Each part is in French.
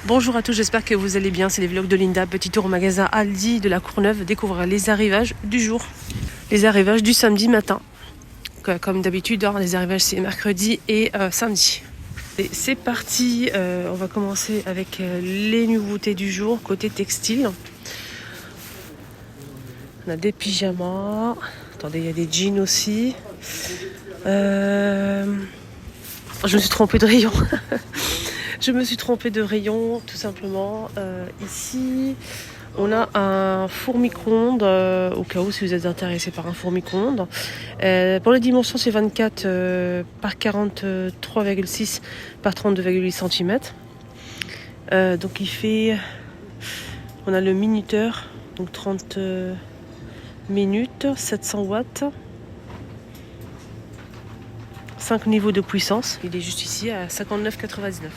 Bonjour à tous, j'espère que vous allez bien. C'est les vlogs de Linda. Petit tour au magasin Aldi de la Courneuve. Découvrir les arrivages du jour. Les arrivages du samedi matin. Comme d'habitude, les arrivages c'est mercredi et samedi. Et c'est parti, on va commencer avec les nouveautés du jour côté textile. On a des pyjamas. Attendez, il y a des jeans aussi. Je me suis trompée de rayon. Je me suis trompée de rayon, tout simplement. Ici, on a un four micro-ondes, au cas où si vous êtes intéressé par un four micro-ondes. Pour les dimensions, c'est 24 par 43,6 par 32,8 cm. Donc il fait... On a le minuteur, donc 30 minutes, 700 watts. 5 niveaux de puissance. Il est juste ici à 59,99.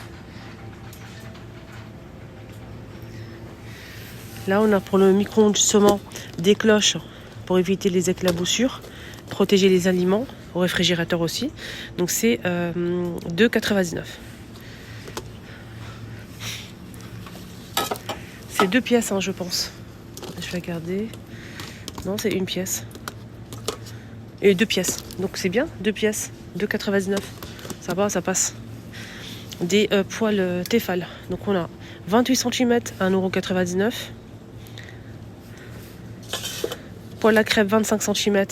Là, on a pour le micro-ondes justement des cloches pour éviter les éclaboussures, protéger les aliments, au réfrigérateur aussi. Donc c'est 2,99. C'est 2 pièces, je pense. Je vais regarder. Non, c'est une pièce. Et 2 pièces. Donc c'est bien, 2 pièces. 2,99. Ça va, ça passe. Des poêles Tefal. Donc on a 28 cm, 1,99 €. Poêle à crêpes 25 cm,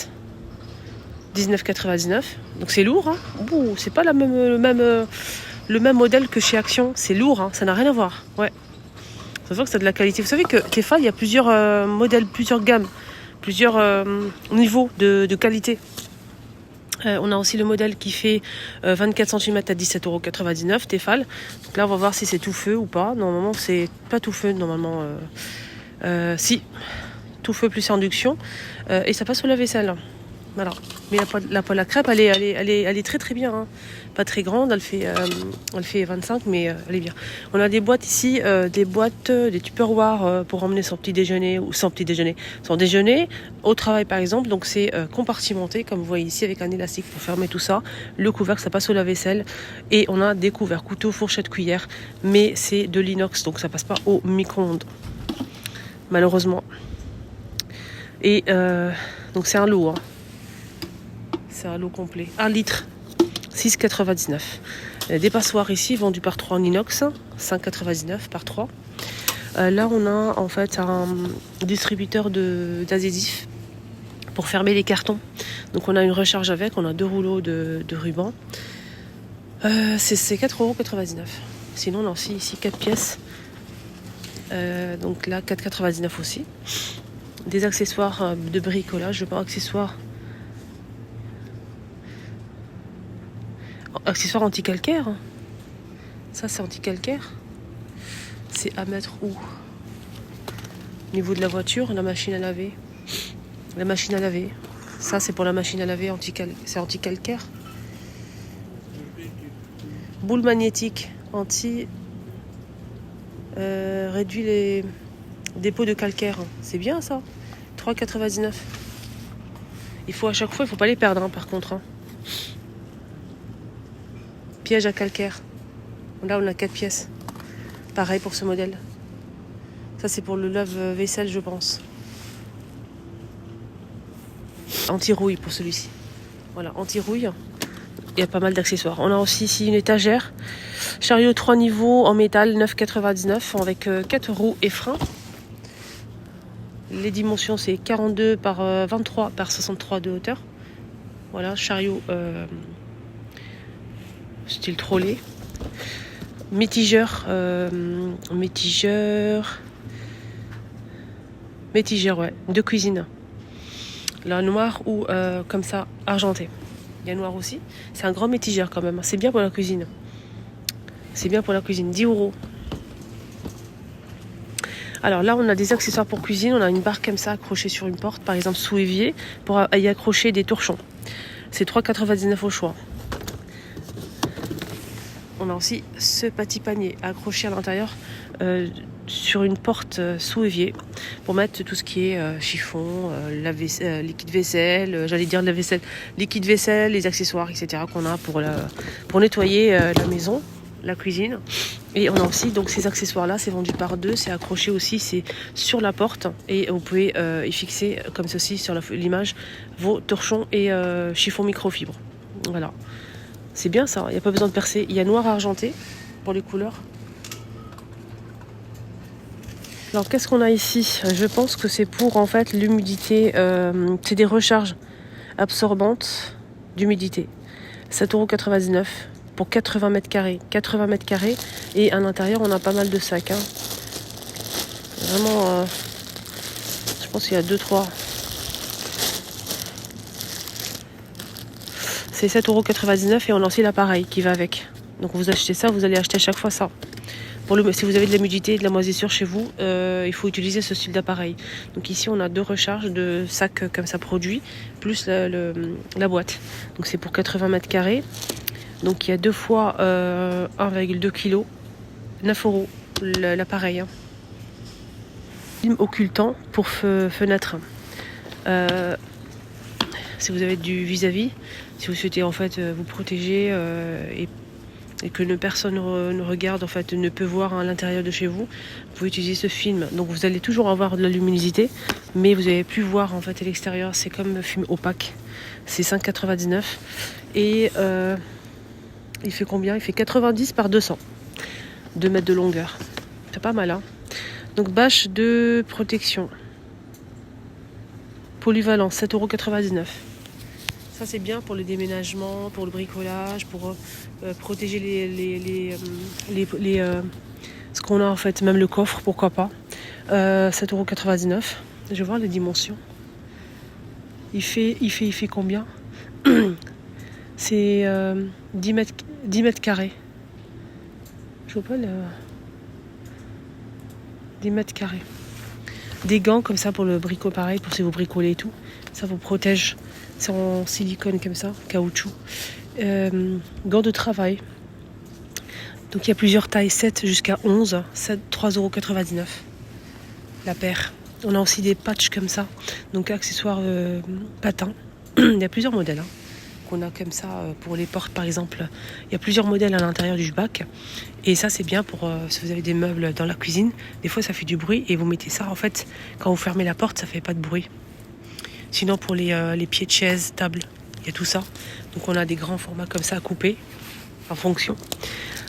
19,99 €. Donc c'est lourd. Ouh, c'est pas le même modèle que chez Action. C'est lourd, ça n'a rien à voir. Ouais. Ça se voit que c'est de la qualité. Vous savez que Tefal, il y a plusieurs modèles, plusieurs gammes, plusieurs niveaux de qualité. On a aussi le modèle qui fait 24 cm à 17,99 € Tefal. Donc là, on va voir si c'est tout feu ou pas. Normalement, c'est pas tout feu. Normalement, si. Tout feu plus induction. Et ça passe au lave-vaisselle. Voilà. Mais la poêle à crêpes, elle est très très bien. Pas très grande, elle fait 25, mais elle est bien. On a des boîtes ici, des Tupperware pour emmener son petit déjeuner ou son déjeuner au travail par exemple. Donc c'est compartimenté, comme vous voyez ici, avec un élastique pour fermer tout ça. Le couvercle, ça passe au lave-vaisselle. Et on a des couverts, couteau, fourchette, cuillère. Mais c'est de l'inox, donc ça passe pas au micro-ondes. Malheureusement. Et donc c'est un lot. C'est un lot complet. 1 litre. 6,99. Des passoires ici vendus par 3 en inox. 5,99 par 3. Là on a en fait un distributeur d'adhésifs pour fermer les cartons. Donc on a une recharge avec. On a 2 rouleaux de ruban. C'est 4,99 €. Sinon on a aussi ici 4 pièces. Donc là 4,99 aussi. Des accessoires de bricolage, accessoires anti-calcaire. Ça c'est anti-calcaire. C'est à mettre où? Au niveau de la voiture, la machine à laver. La machine à laver. Ça c'est pour la machine à laver, c'est anti-calcaire. Boule magnétique, réduit les dépôts de calcaire. C'est bien ça. 3,99. Il faut à chaque fois, il faut pas les perdre par contre. Piège à calcaire. Là on a 4 pièces. Pareil pour ce modèle. Ça c'est pour le lave-vaisselle je pense. Anti-rouille pour celui-ci. Voilà, anti-rouille. Il y a pas mal d'accessoires. On a aussi ici une étagère. Chariot 3 niveaux en métal, 9,99 € avec 4 roues et freins. Les dimensions c'est 42 par 23 par 63 de hauteur. Voilà, chariot style trolley. Métigeur, ouais, de cuisine. La noire ou comme ça, argenté. Il y a noir aussi. C'est un grand métigeur quand même. C'est bien pour la cuisine. 10 €. Alors là, on a des accessoires pour cuisine. On a une barre comme ça accrochée sur une porte, par exemple sous évier, pour y accrocher des torchons. C'est 3,99 € au choix. On a aussi ce petit panier accroché à l'intérieur sur une porte sous évier pour mettre tout ce qui est chiffon, liquide vaisselle, liquide vaisselle, les accessoires, etc. qu'on a pour nettoyer la maison, la cuisine. Et on a aussi donc ces accessoires-là, c'est vendu par deux, c'est accroché aussi, c'est sur la porte. Et vous pouvez y fixer, comme ceci sur l'image, vos torchons et chiffons microfibre. Voilà. C'est bien ça, il n'y a pas besoin de percer. Il y a noir argenté pour les couleurs. Alors qu'est-ce qu'on a ici? Je pense que c'est pour en fait l'humidité. C'est des recharges absorbantes d'humidité. 7,99 € pour 80 mètres carrés. 80 mètres carrés. Et à l'intérieur, on a pas mal de sacs. Hein. Vraiment, je pense qu'il y a 2-3. C'est 7,99 € et on a aussi l'appareil qui va avec. Donc vous achetez ça, vous allez acheter à chaque fois ça. Si vous avez de l'humidité et de la moisissure chez vous, il faut utiliser ce style d'appareil. Donc ici, on a 2 recharges de sacs comme ça produit, plus la boîte. Donc c'est pour 80 mètres carrés. Donc il y a 2 fois 1,2 kg, 9 € l'appareil. Hein. Film occultant pour fenêtre. Si vous avez du vis-à-vis, si vous souhaitez en fait vous protéger et que personne ne regarde, en fait, ne peut voir à l'intérieur de chez vous, vous pouvez utiliser ce film. Donc vous allez toujours avoir de la luminosité, mais vous avez pu voir en fait à l'extérieur. C'est comme un film opaque. C'est 5,99 € et il fait combien? Il fait 90 par 200, 2 mètres de longueur. C'est pas mal, hein. Donc bâche de protection polyvalent, 7,99 €. Ça c'est bien pour le déménagement, pour le bricolage, pour protéger ce qu'on a en fait, même le coffre, pourquoi pas. 7,99 €. Je vais voir les dimensions. Il fait combien? C'est 10 mètres carrés. Je vois pas le... 10 mètres carrés. Des gants comme ça pour le bricot, pareil, pour si vous bricolez et tout. Ça vous protège. C'est en silicone comme ça, caoutchouc. Gants de travail. Donc il y a plusieurs tailles, 7 jusqu'à 11. 3,99 € la paire. On a aussi des patchs comme ça. Donc accessoires patins. Il y a plusieurs modèles. Hein, qu'on a comme ça pour les portes par exemple. Il y a plusieurs modèles à l'intérieur du bac. Et ça c'est bien pour si vous avez des meubles dans la cuisine. Des fois ça fait du bruit et vous mettez ça en fait. Quand vous fermez la porte, ça fait pas de bruit. Sinon pour les pieds de chaise, table, il y a tout ça. Donc on a des grands formats comme ça à couper en fonction.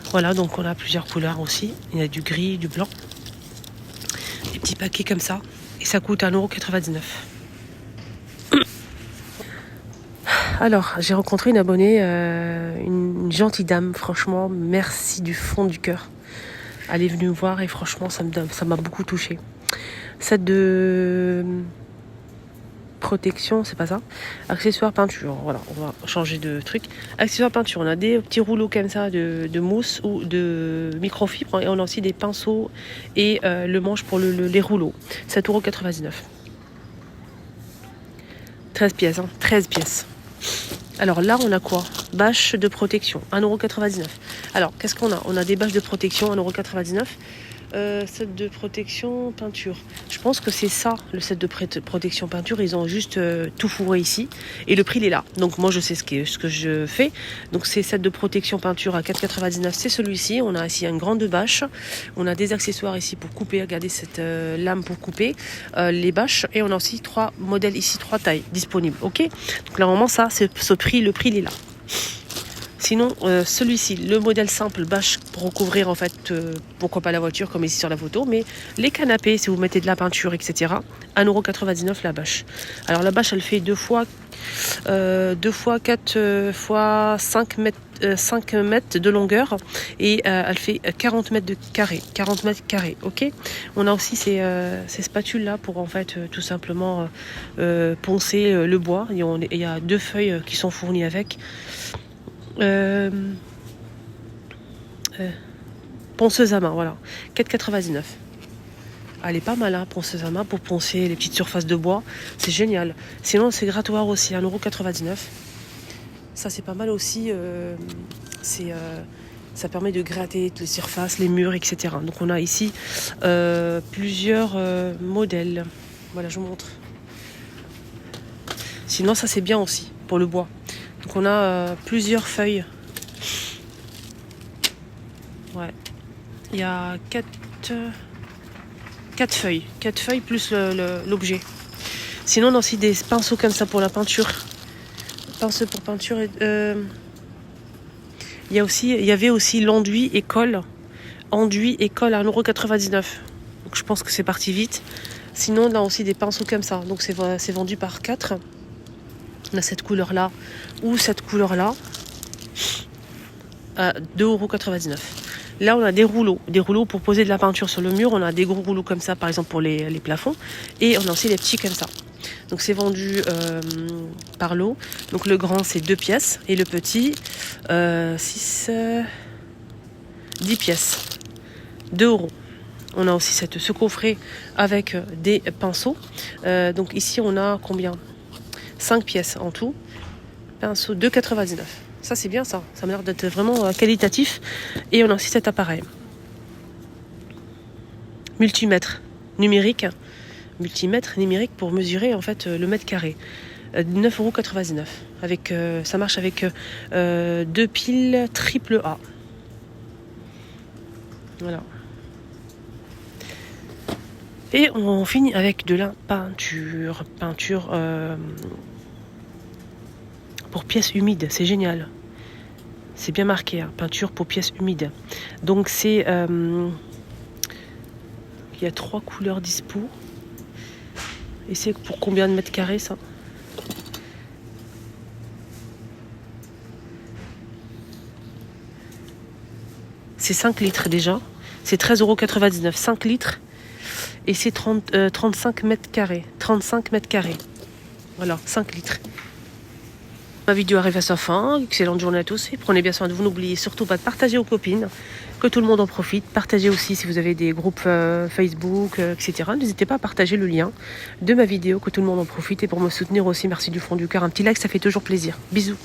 Voilà, donc on a plusieurs couleurs aussi. Il y a du gris, du blanc. Des petits paquets comme ça. Et ça coûte 1,99 €. Alors, j'ai rencontré une abonnée, une gentille dame. Franchement, merci du fond du cœur. Elle est venue me voir et franchement, ça m'a beaucoup touchée. Set de... protection, c'est pas ça. Accessoires peinture, voilà, on va changer de truc. Accessoires peinture, on a des petits rouleaux comme ça de mousse ou de microfibre et on a aussi des pinceaux et le manche pour les rouleaux. 7,99 €. 13 pièces, hein, 13 pièces. Alors là, on a quoi? Bâche de protection, 1,99 €. Alors, qu'est-ce qu'on a? On a des bâches de protection, 1,99 €. Set de protection peinture. Je pense que c'est ça, le set de protection peinture. Ils ont juste tout fourré ici. Et le prix, il est là. Donc moi, je sais ce que je fais. Donc c'est set de protection peinture à 4,99 €. C'est celui-ci. On a ici une grande bâche. On a des accessoires ici pour couper. Regardez cette lame pour couper les bâches. Et on a aussi 3 modèles ici, 3 tailles disponibles. Ok. Donc là, vraiment, ça, c'est ce prix. Le prix, il est là. Sinon, celui-ci, le modèle simple bâche pour recouvrir en fait, pourquoi pas la voiture comme ici sur la photo, mais les canapés, si vous mettez de la peinture, etc. 1,99 € la bâche. Alors la bâche, elle fait 2 fois 4 fois 5 mètres de longueur et elle fait 40 mètres de carré. 40 mètres carrés, ok. On a aussi ces spatules là pour en fait tout simplement poncer le bois. Il y a 2 feuilles qui sont fournies avec. Ponceuse à main, voilà, 4,99 €. Elle est pas mal, hein, ponceuse à main pour poncer les petites surfaces de bois, c'est génial. Sinon c'est grattoir aussi, 1,99 €. Ça c'est pas mal aussi, ça permet de gratter les surfaces, les murs, etc. Donc on a ici plusieurs modèles. Voilà, je vous montre. Sinon ça c'est bien aussi pour le bois. Donc on a plusieurs feuilles. Ouais. Il y a 4 feuilles. 4 feuilles plus l'objet. Sinon, on a aussi des pinceaux comme ça pour la peinture. Pinceau pour peinture. Il y avait aussi l'enduit et colle. Enduit et colle à 1,99 €. Donc je pense que c'est parti vite. Sinon, on a aussi des pinceaux comme ça. Donc c'est vendu par 4. On a cette couleur-là ou cette couleur-là à 2,99 €. Là, on a des rouleaux pour poser de la peinture sur le mur. On a des gros rouleaux comme ça, par exemple, pour les plafonds. Et on a aussi les petits comme ça. Donc, c'est vendu par lot. Donc, le grand, c'est 2 pièces. Et le petit, 10 pièces. 2 €. On a aussi ce coffret avec des pinceaux. Donc, ici, on a combien ? 5 pièces en tout. Pinceau 2,99 €. Ça, c'est bien ça. Ça m'a l'air d'être vraiment qualitatif. Et on a aussi cet appareil. Multimètre numérique. Multimètre numérique pour mesurer en fait le mètre carré. 9,99 €. Avec, ça marche avec 2 piles triple A. Voilà. Et on finit avec de la peinture. Peinture pour pièces humides, c'est génial. C'est bien marqué, hein, peinture pour pièces humides. Donc c'est... il y a 3 couleurs dispo. Et c'est pour combien de mètres carrés ça ? C'est 5 litres déjà. C'est 13,99 €. 5 litres. Et c'est 35 mètres carrés. 35 mètres carrés. Voilà, 5 litres. Ma vidéo arrive à sa fin. Excellente journée à tous et prenez bien soin de vous. N'oubliez surtout pas de partager aux copines, que tout le monde en profite. Partagez aussi si vous avez des groupes Facebook, etc. N'hésitez pas à partager le lien de ma vidéo, que tout le monde en profite. Et pour me soutenir aussi, merci du fond du cœur. Un petit like, ça fait toujours plaisir. Bisous.